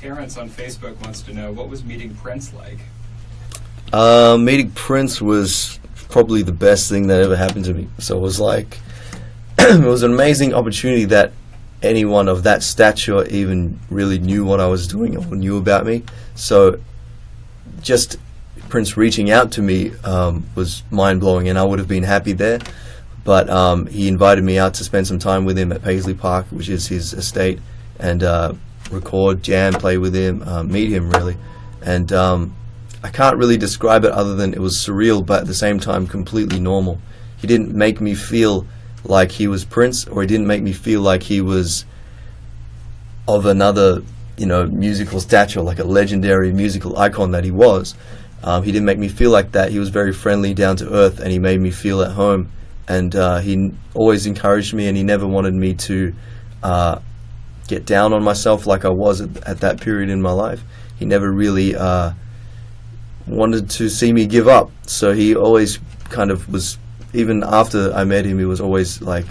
Terrence on Facebook wants to know, what was meeting Prince like? Meeting Prince was probably the best thing that ever happened to me. So it was like, it was an amazing opportunity that anyone of that stature even really knew what I was doing or knew about me. So just Prince reaching out to me was mind-blowing, and I would have been happy there. But he invited me out to spend some time with him at Paisley Park, which is his estate, and record, jam, play with him, meet him really. And I can't really describe it other than it was surreal, but at the same time completely normal. He didn't make me feel like he was Prince, or he didn't make me feel like he was of another, musical stature, like a legendary musical icon that he was. He didn't make me feel like that. He was very friendly, down to earth, and he made me feel at home. And he always encouraged me, and he never wanted me to get down on myself like I was at that period in my life. He never really wanted to see me give up. So he always kind of was, even after I met him, he was always like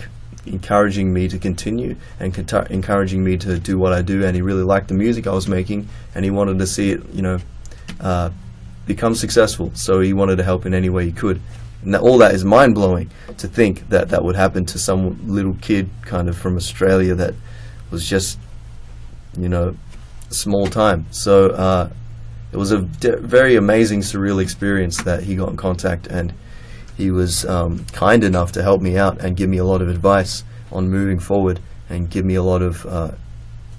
encouraging me to continue and encouraging me to do what I do. And he really liked the music I was making, and he wanted to see it, become successful. So he wanted to help in any way he could. And all that is mind-blowing to think that that would happen to some little kid kind of from Australia that was just, small time. So it was a very amazing, surreal experience that he got in contact, and he was kind enough to help me out and give me a lot of advice on moving forward, and give me a lot of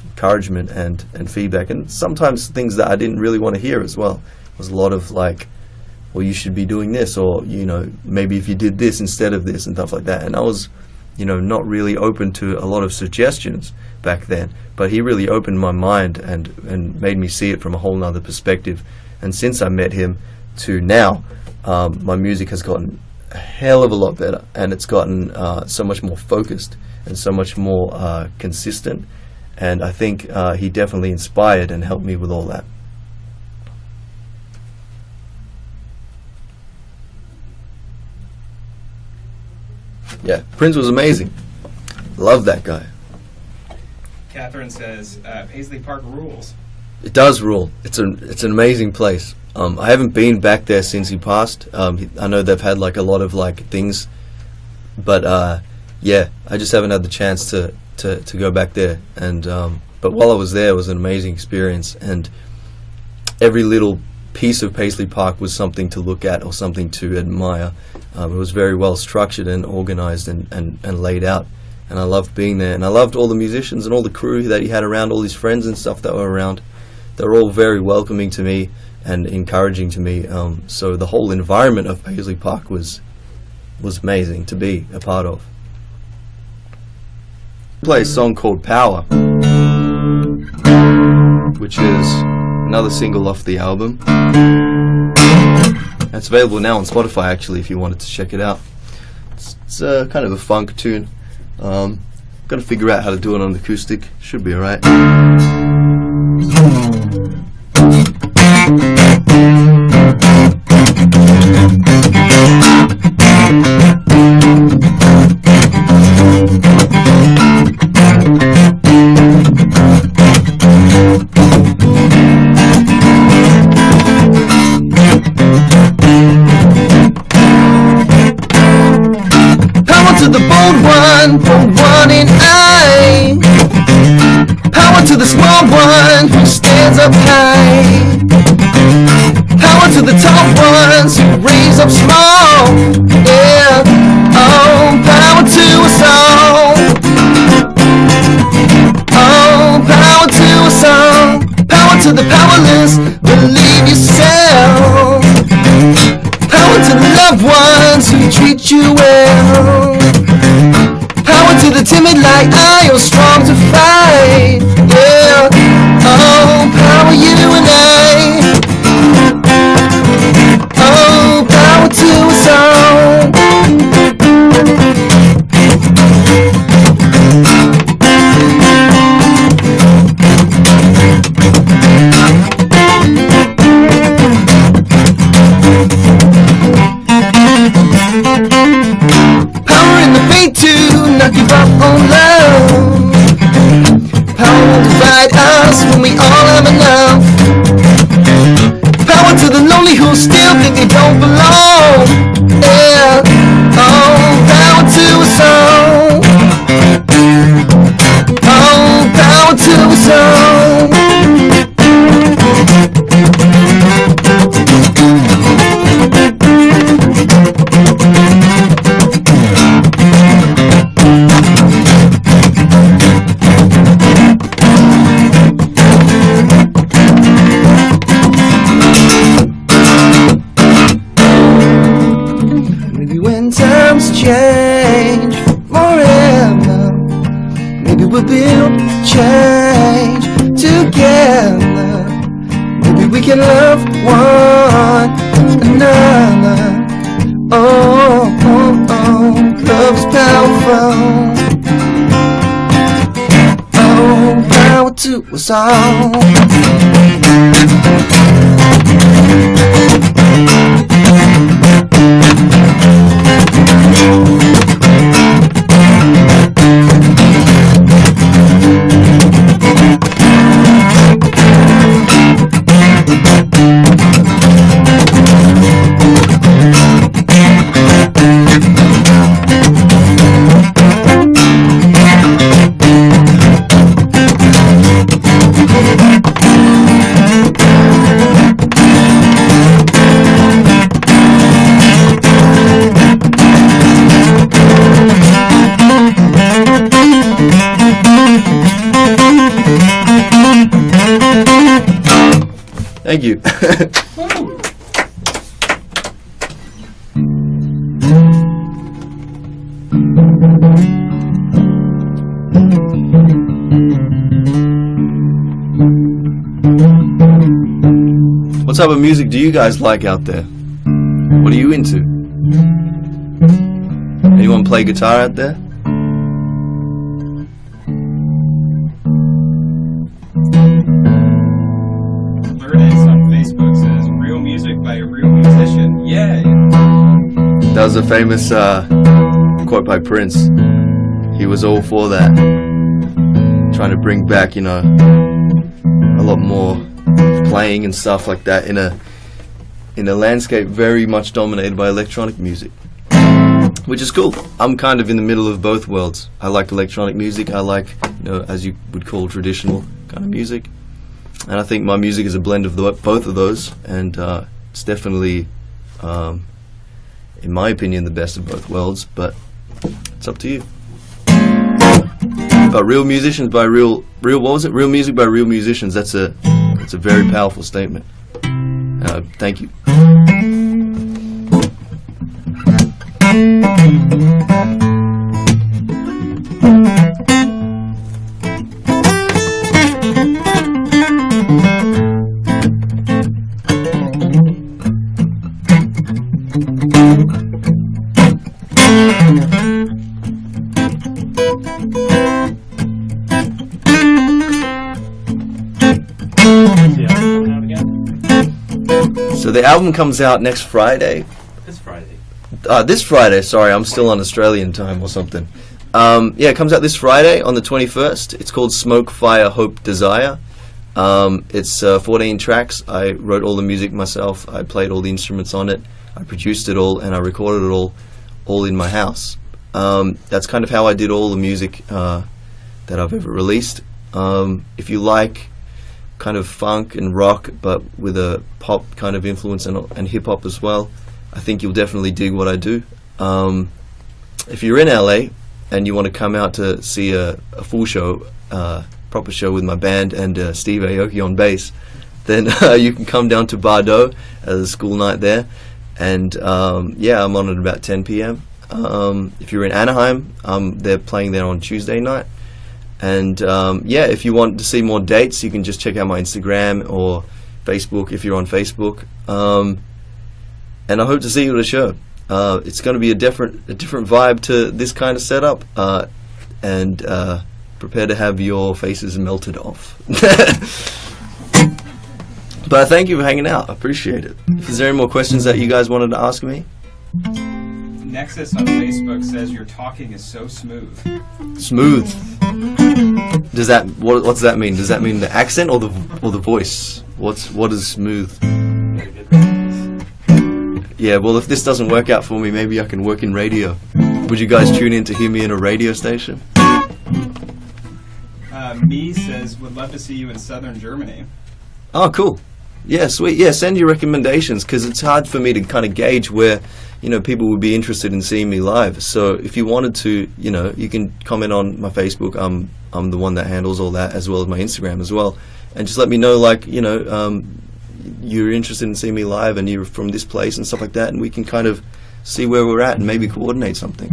encouragement and feedback, and sometimes things that I didn't really want to hear as well. It was a lot of like, well, you should be doing this, or maybe if you did this instead of this, and stuff like that. And I was not really open to a lot of suggestions back then, but he really opened my mind and made me see it from a whole nother perspective. And since I met him to now, my music has gotten a hell of a lot better, and it's gotten so much more focused and so much more consistent. And I think he definitely inspired and helped me with all that. Yeah, Prince was amazing. Love that guy. Catherine says, Paisley Park rules. It does rule. It's an amazing place. I haven't been back there since he passed. I know they've had like a lot of like things, but yeah, I just haven't had the chance to go back there. And but while I was there, it was an amazing experience, and every little piece of Paisley Park was something to look at or something to admire. It was very well structured and organized and laid out, and I loved being there. And I loved all the musicians and all the crew that he had around, all his friends and stuff that were around. They were all very welcoming to me and encouraging to me. So the whole environment of Paisley Park was amazing to be a part of. I play a song called Power, which is another single off the album. It's available now on Spotify, actually, if you wanted to check it out. It's kind of a funk tune. Got to figure out how to do it on acoustic. Should be alright. The one in I. Power to the small one who stands up high. Power to the top ones who raise up small. Yeah, oh, power to us all. Oh, power to us all. Power to the powerless, believe yourself. Power to the loved ones who treat you well. Power to the timid like I am strong to fight. Yeah, oh, power you and I. Oh, power to us all. Power in the faith to not give up on love. Power am enough. Power to the lonely who still think they don't belong. Yeah, oh, power to us all. Oh, power to us all. Maybe when times change forever, maybe we'll build change together. Maybe we can love one another. Oh, oh, oh, love is powerful. Oh, power to us all. Thank you. What type of music do you guys like out there? What are you into? Anyone play guitar out there? On Facebook says real music by a real musician. Yay! That was a famous quote by Prince. He was all for that, trying to bring back, a lot more playing and stuff like that in a landscape very much dominated by electronic music, which is cool. I'm kind of in the middle of both worlds. I like electronic music. I like, as you would call traditional kind of music. And I think my music is a blend of both of those, and it's definitely, in my opinion, the best of both worlds. But it's up to you. But real musicians by real what was it? Real music by real musicians. That's a very powerful statement. Thank you. So the album comes out next Friday. This Friday, sorry, I'm still on Australian time or something. It comes out this Friday on the 21st. It's called Smoke, Fire, Hope, Desire. It's 14 tracks. I wrote all the music myself. I played all the instruments on it. I produced it all, and I recorded it all in my house. That's kind of how I did all the music that I've ever released. If you like kind of funk and rock, but with a pop kind of influence and hip-hop as well, I think you'll definitely dig what I do. If you're in LA and you want to come out to see a full show, proper show with my band and Steve Aoki on bass, then you can come down to Bardo at the school night there. And I'm on at about 10 p.m. If you're in Anaheim, they're playing there on Tuesday night. And if you want to see more dates, you can just check out my Instagram or Facebook if you're on Facebook. And I hope to see you at a show. It's going to be a different vibe to this kind of setup, and prepare to have your faces melted off. But thank you for hanging out. I appreciate it. Is there any more questions that you guys wanted to ask me? Nexus on Facebook says your talking is so smooth. Smooth. What does that mean? Does that mean the accent or the voice? What is smooth? Yeah, well, if this doesn't work out for me, maybe I can work in radio. Would you guys tune in to hear me in a radio station? Me says, would love to see you in southern Germany. Oh, cool. Yeah, sweet. Yeah, send your recommendations, because it's hard for me to kind of gauge where, people would be interested in seeing me live. So if you wanted to, you can comment on my Facebook. I'm the one that handles all that, as well as my Instagram as well. And just let me know, you're interested in seeing me live and you're from this place and stuff like that, and we can kind of see where we're at and maybe coordinate something.